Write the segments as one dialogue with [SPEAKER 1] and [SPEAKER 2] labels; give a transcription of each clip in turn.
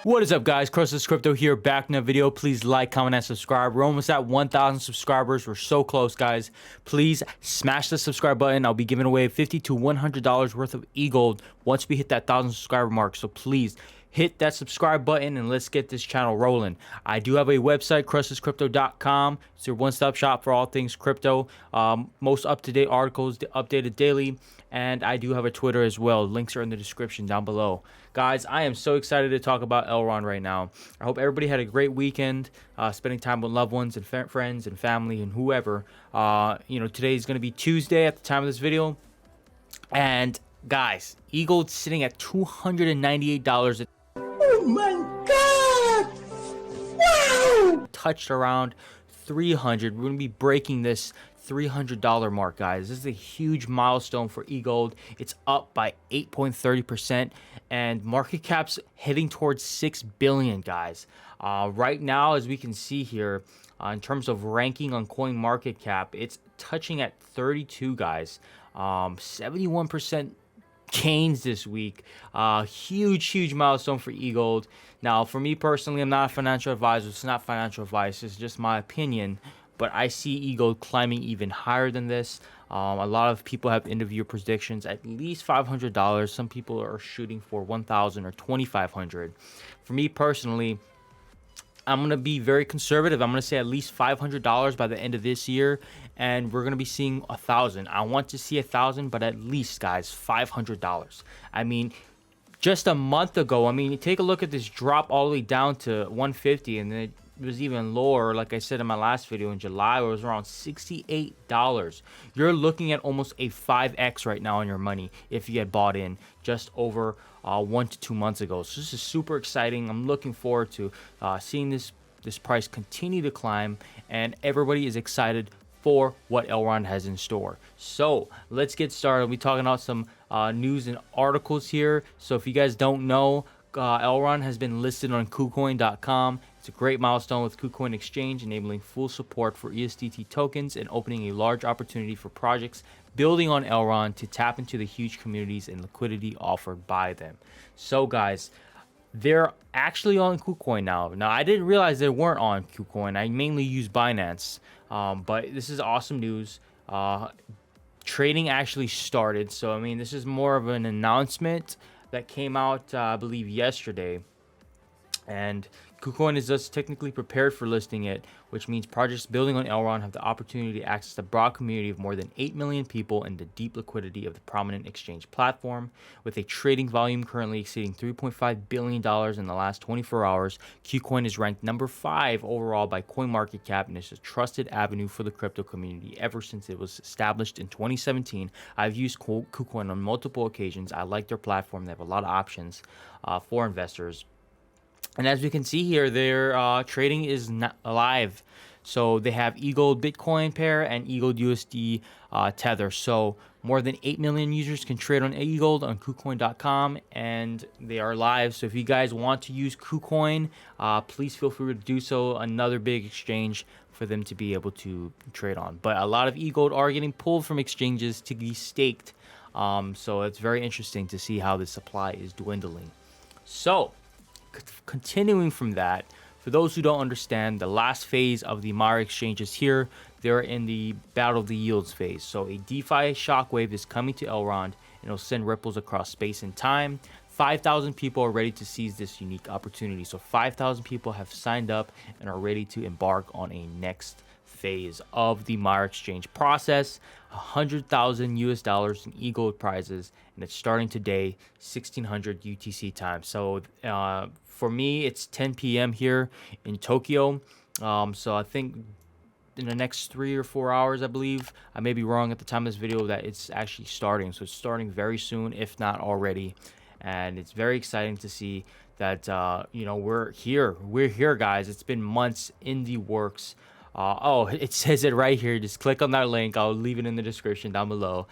[SPEAKER 1] What is up, guys? Crustless Crypto here, back in a video. Please like, comment, and subscribe. We're almost at 1,000 subscribers. We're so close, guys. Please smash the subscribe button. I'll be giving away $50 to $100 worth of EGLD once we hit that 1,000 subscriber mark. So please hit that subscribe button and let's get this channel rolling. I do have a website, crustlesscrypto.com. It's your one-stop shop for all things crypto. Most up-to-date articles updated daily, and I do have a Twitter as well. Links are in the description down below. Guys, I am so excited to talk about Elrond right now. I hope everybody had a great weekend, spending time with loved ones and friends and family and whoever. Today is going to be Tuesday at the time of this video. And guys, EGLD sitting at $298.
[SPEAKER 2] Oh my God! Wow!
[SPEAKER 1] Touched around 300. We're going to be breaking this $300 mark, guys. This is a huge milestone for EGLD. It's up by 8.30%, and market cap's heading towards 6 billion, guys. Right now, as we can see here, in terms of ranking on coin market cap, it's touching at 32, guys. 71% gains this week. Huge milestone for EGLD. Now, for me personally, I'm not a financial advisor. It's not financial advice. It's just my opinion. But I see EGLD climbing even higher than this. A lot of people have interview predictions at least $500. Some people are shooting for $1,000 or $2,500. For me personally, I'm going to be very conservative. I'm going to say at least $500 by the end of this year, and we're going to be seeing $1,000. I want to see $1,000, but at least, guys, $500. I mean, just a month ago, take a look at this drop all the way down to 150, and then it was even lower, like I said in my last video in July, where it was around $68. You're looking at almost a 5x right now on your money if you had bought in just over 1 to 2 months ago. So this is super exciting. I'm looking forward to seeing this price continue to climb, and everybody is excited for what Elrond has in store. So let's get started. We'll be talking about some news and articles here. So if you guys don't know, Elrond has been listed on Kucoin.com. It's a great milestone with Kucoin Exchange, enabling full support for ESDT tokens and opening a large opportunity for projects building on Elrond to tap into the huge communities and liquidity offered by them. So guys, they're actually on Kucoin now. Now, I didn't realize they weren't on Kucoin. I mainly use Binance, but this is awesome news. Trading actually started. So, this is more of an announcement that came out, I believe, yesterday. And Kucoin is thus technically prepared for listing it, which means projects building on Elrond have the opportunity to access the broad community of more than 8 million people and the deep liquidity of the prominent exchange platform. With a trading volume currently exceeding $3.5 billion in the last 24 hours, Kucoin is ranked number 5 overall by CoinMarketCap and is a trusted avenue for the crypto community ever since it was established in 2017. I've used Kucoin on multiple occasions. I like their platform. They have a lot of options for investors. And as we can see here, their trading is not live. So they have EGLD Bitcoin pair and EGLD USD Tether. So more than 8 million users can trade on EGLD on KuCoin.com, and they are live. So if you guys want to use KuCoin, please feel free to do so. Another big exchange for them to be able to trade on. But a lot of EGLD are getting pulled from exchanges to be staked. So it's very interesting to see how the supply is dwindling. So continuing from that, for those who don't understand, the last phase of the Maiar exchange is here. They're in the battle of the yields phase. So a DeFi shockwave is coming to Elrond, and it'll send ripples across space and time. 5,000 people are ready to seize this unique opportunity. So 5,000 people have signed up and are ready to embark on a next phase of the Maiar exchange process. $100,000 US in EGLD prizes, and it's starting today, 1600 UTC time. So for me, it's 10 p.m. here in Tokyo. So I think in the next 3 or 4 hours, I believe, I may be wrong at the time of this video, that it's actually starting. So it's starting very soon, if not already. And it's very exciting to see that we're here, guys. It's been months in the works. It says it right here. Just click on that link. I'll leave it in the description down below.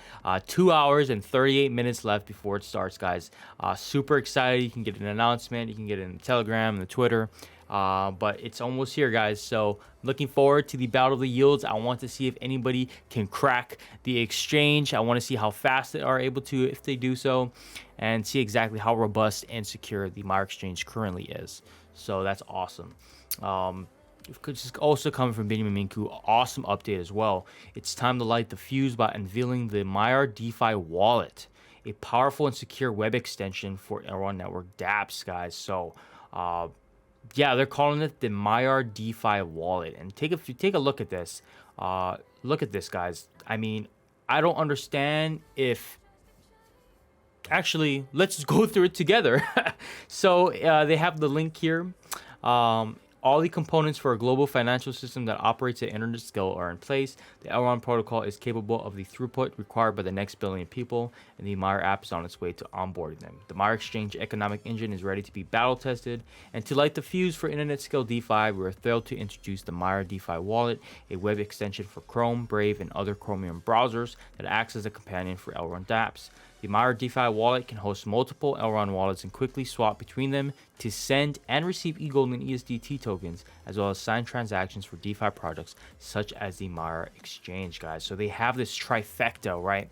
[SPEAKER 1] 2 hours and 38 minutes left before it starts, guys. Super excited. You can get an announcement. You can get it in the Telegram and the Twitter. but it's almost here, guys. So looking forward to the battle of the yields. I want to see if anybody can crack the exchange. I want to see how fast they are able to, if they do so, and see exactly how robust and secure the Maiar exchange currently is. So that's awesome. Just also coming from Benjamin Minku, awesome update as well. It's time to light the fuse by unveiling the Maiar DeFi wallet, a powerful and secure web extension for Elrond network dApps, guys. So yeah, they're calling it the Maiar DeFi wallet. And take a look at this. Look at this, guys. I mean, I don't understand if... Actually, let's go through it together. So they have the link here. All the components for a global financial system that operates at internet scale are in place. The Elrond protocol is capable of the throughput required by the next billion people, and the Maiar app is on its way to onboarding them. The Maiar Exchange economic engine is ready to be battle tested, and to light the fuse for internet scale DeFi, we are thrilled to introduce the Maiar DeFi wallet, a web extension for Chrome, Brave, and other Chromium browsers that acts as a companion for Elrond dApps. The Maiar DeFi wallet can host multiple Elrond wallets and quickly swap between them to send and receive EGLD and ESDT tokens, as well as sign transactions for DeFi projects such as the Maiar Exchange, guys. So they have this trifecta, right?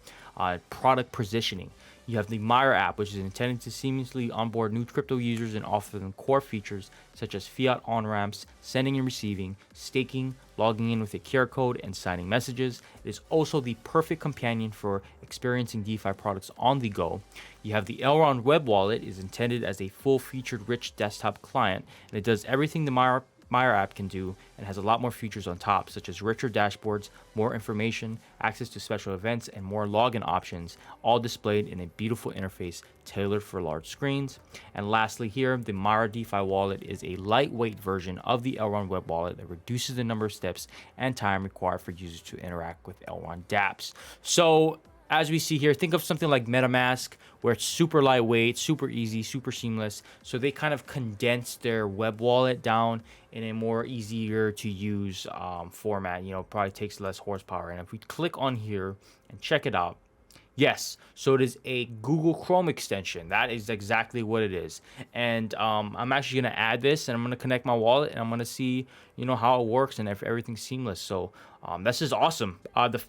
[SPEAKER 1] Product positioning. You have the Maiar app, which is intended to seamlessly onboard new crypto users and offer them core features such as fiat on-ramps, sending and receiving, staking, logging in with a QR code, and signing messages. It is also the perfect companion for experiencing DeFi products on the go. You have the Elrond web wallet is intended as a full-featured rich desktop client, and it does everything the Maiar app can do and has a lot more features on top, such as richer dashboards, more information, access to special events, and more login options, all displayed in a beautiful interface tailored for large screens. And lastly here, the Maiar DeFi wallet is a lightweight version of the Elrond web wallet that reduces the number of steps and time required for users to interact with Elrond dApps. So as we see here, think of something like MetaMask, where it's super lightweight, super easy, super seamless. So they kind of condensed their web wallet down in a more easier to use format. You know, probably takes less horsepower. And if we click on here and check it out, yes, so it is a Google Chrome extension. That is exactly what it is. And I'm actually going to add this, and I'm going to connect my wallet, and I'm going to see, you know, how it works and if everything's seamless. So this is awesome.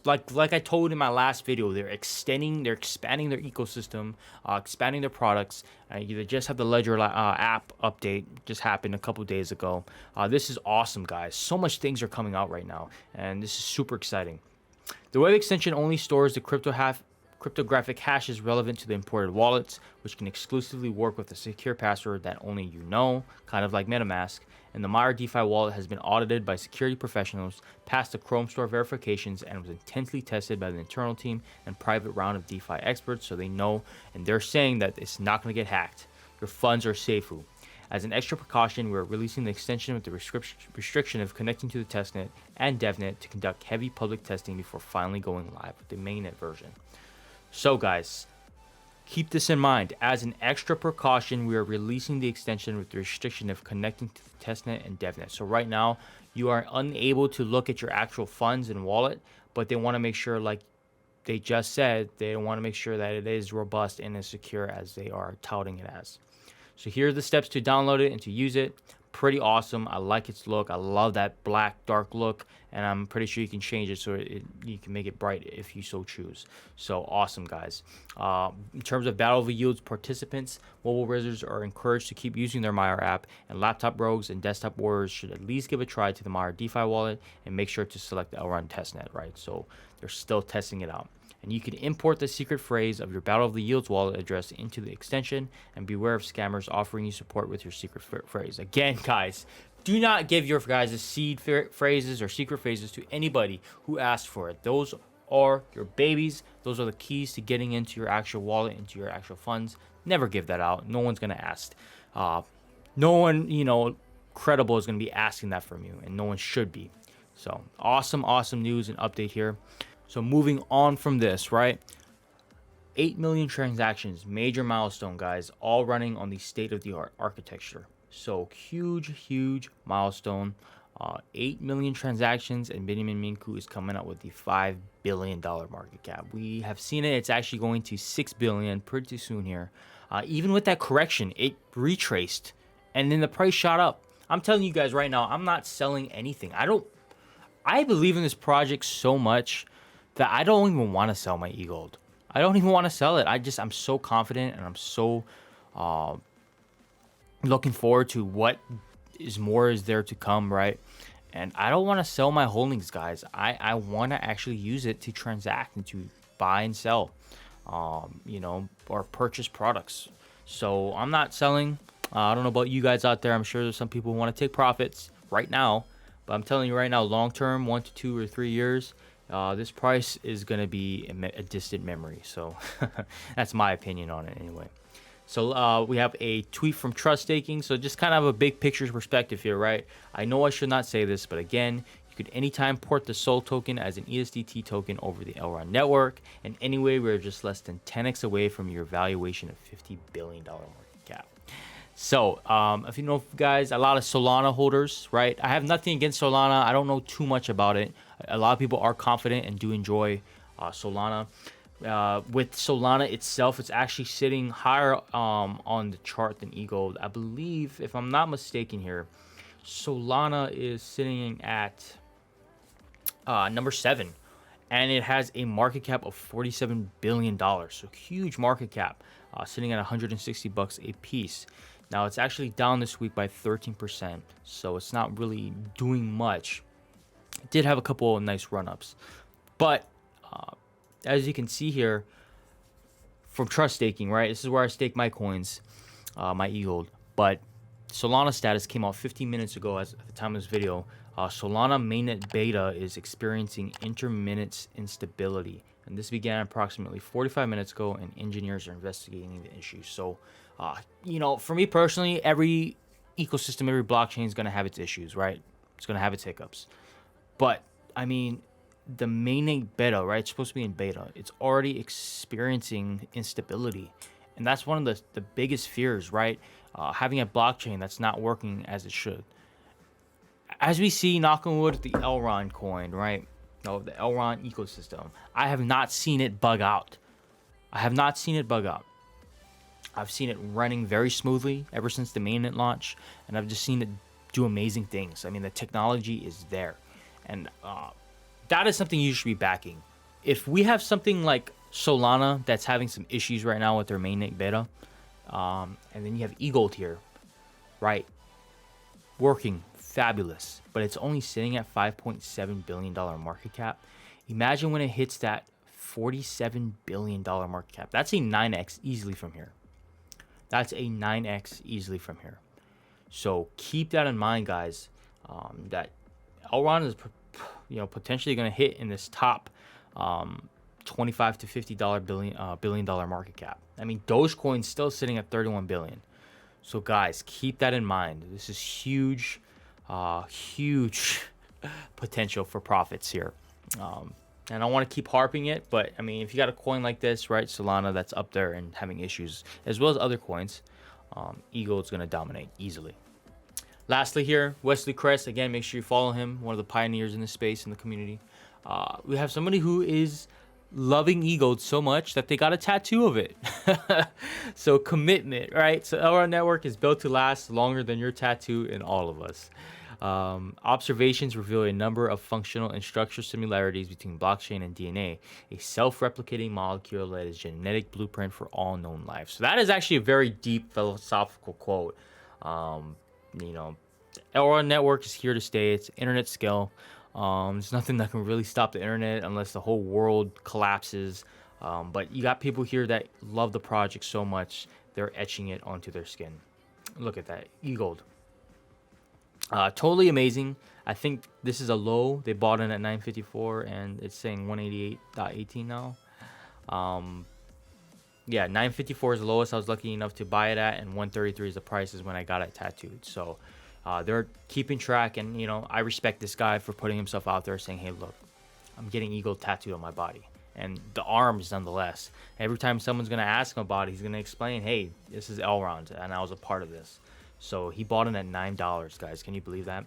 [SPEAKER 1] Like I told in my last video, they're expanding their ecosystem, expanding their products. You just have the Ledger app update just happened a couple days ago. This is awesome, guys. So much things are coming out right now, and this is super exciting. The web extension only stores the cryptographic hashes relevant to the imported wallets, which can exclusively work with a secure password that only you know, kind of like MetaMask. And the Maiar DeFi wallet has been audited by security professionals, passed the Chrome Store verifications, and was intensely tested by the internal team and private round of DeFi experts, so they know, and they're saying that it's not going to get hacked. Your funds are safe. As an extra precaution, we're releasing the extension with the restriction of connecting to the testnet and devnet to conduct heavy public testing before finally going live with the mainnet version. So guys, keep this in mind. As an extra precaution, we are releasing the extension with the restriction of connecting to the testnet and devnet. So right now, you are unable to look at your actual funds and wallet, but they want to make sure, like they just said, they want to make sure that it is robust and as secure as they are touting it as. So here are the steps to download it and to use it. Pretty awesome. I like its look. I love that black dark look, and I'm pretty sure you can change it so you can make it bright if you so choose. So awesome, guys. In terms of Battle of the Yields participants, mobile wizards are encouraged to keep using their Maiar app, and laptop rogues and desktop warriors should at least give a try to the Maiar DeFi wallet and make sure to select the Elrond testnet, right? So they're still testing it out. And you can import the secret phrase of your Battle of the Yields wallet address into the extension, and beware of scammers offering you support with your secret phrase. Again, guys, do not give your guys' seed phrases or secret phrases to anybody who asks for it. Those are your babies. Those are the keys to getting into your actual wallet, into your actual funds. Never give that out. No one's going to ask. No one, you know, credible is going to be asking that from you, and no one should be. So awesome news and update here. So moving on from this, right? 8 million transactions, major milestone, guys, all running on the state-of-the-art architecture. So huge milestone. 8 million transactions, and Benjamin Minku is coming out with the $5 billion market cap. We have seen it. It's actually going to $6 billion pretty soon here. Even with that correction, it retraced, and then the price shot up. I'm telling you guys right now, I'm not selling anything. I believe in this project so much that I don't even want to sell my EGLD. I don't even want to sell it. I'm so confident, and I'm so looking forward to what is there to come, right? And I don't want to sell my holdings, guys. I want to actually use it to transact and to buy and sell, or purchase products. So I'm not selling. I don't know about you guys out there. I'm sure there's some people who want to take profits right now, but I'm telling you right now, long term, 1 to 2 or 3 years, this price is going to be a distant memory. So that's my opinion on it anyway. So we have a tweet from Trust Staking. So just kind of a big picture perspective here, right? I know I should not say this, but again, you could anytime port the SOL token as an ESDT token over the Elrond network. And anyway, we're just less than 10x away from your valuation of $50 billion market cap. So if you know, guys, a lot of Solana holders, right? I have nothing against Solana. I don't know too much about it. A lot of people are confident and do enjoy Solana. With Solana itself, it's actually sitting higher on the chart than EGLD. I believe, if I'm not mistaken here, Solana is sitting at number 7, and it has a market cap of $47 billion. So huge market cap, sitting at $160 a piece. Now it's actually down this week by 13%, so it's not really doing much. It did have a couple of nice run-ups, but as you can see here from Trust Staking, right? This is where I stake my coins, my EGLD. But Solana status came out 15 minutes ago at the time of this video. Solana mainnet beta is experiencing intermittent instability. And this began approximately 45 minutes ago, and engineers are investigating the issue. So, for me personally, every ecosystem, every blockchain is going to have its issues, right? It's going to have its hiccups. But, I mean, the mainnet beta, right? It's supposed to be in beta. It's already experiencing instability. And that's one of the biggest fears, right? Having a blockchain that's not working as it should. As we see, knock on wood, the Elrond coin, right? No, the Elrond ecosystem. I have not seen it bug out. I've seen it running very smoothly ever since the mainnet launch. And I've just seen it do amazing things. I mean, the technology is there. And that is something you should be backing. If we have something like Solana that's having some issues right now with their mainnet beta, and then you have EGLD here, right? Working fabulous, but it's only sitting at $5.7 billion market cap. Imagine when it hits that $47 billion market cap. That's a 9x easily from here. So keep that in mind, guys. That Elrond is potentially going to hit in this top $25 to $50 billion market cap. I mean, Dogecoin's still sitting at $31 billion. So guys, keep that in mind. This is huge potential for profits here. And I want to keep harping it, but I mean, if you got a coin like this, right, Solana, that's up there and having issues, as well as other coins, EGLD is going to dominate easily. Lastly here, Wesley Crest. Again, make sure you follow him, one of the pioneers in this space, in the community. We have somebody who is loving EGLD so much that they got a tattoo of it. So commitment, right? So Elrond Network is built to last longer than your tattoo in all of us. Observations reveal a number of functional and structural similarities between blockchain and DNA, a self-replicating molecule that is genetic blueprint for all known life. So that is actually a very deep philosophical quote. The Elrond Network is here to stay. It's internet scale. There's nothing that can really stop the internet unless the whole world collapses. But you got people here that love the project so much, they're etching it onto their skin. Look at that, EGLD. Totally amazing. I think this is a low. They bought in at 954, and it's saying 188.18 now. Yeah, 954 is the lowest I was lucky enough to buy it at, and 133 is the price is when I got it tattooed. So they're keeping track, and I respect this guy for putting himself out there saying, hey, look, I'm getting EGLD tattooed on my body. And the arms, nonetheless. Every time someone's going to ask him about it, he's going to explain, hey, this is Elrond, and I was a part of this. So he bought it at $9, guys. Can you believe that?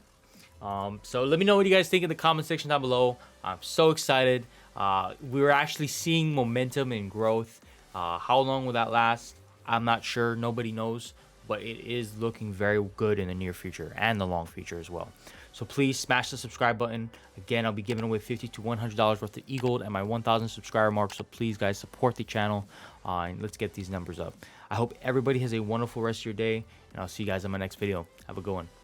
[SPEAKER 1] So let me know what you guys think in the comment section down below. I'm so excited. We're actually seeing momentum and growth. How long will that last? I'm not sure. Nobody knows. but it is looking very good in the near future and the long future as well. So please smash the subscribe button. Again, I'll be giving away $50 to $100 worth of EGLD at my 1,000 subscriber mark. So please, guys, support the channel and let's get these numbers up. I hope everybody has a wonderful rest of your day, and I'll see you guys in my next video. Have a good one.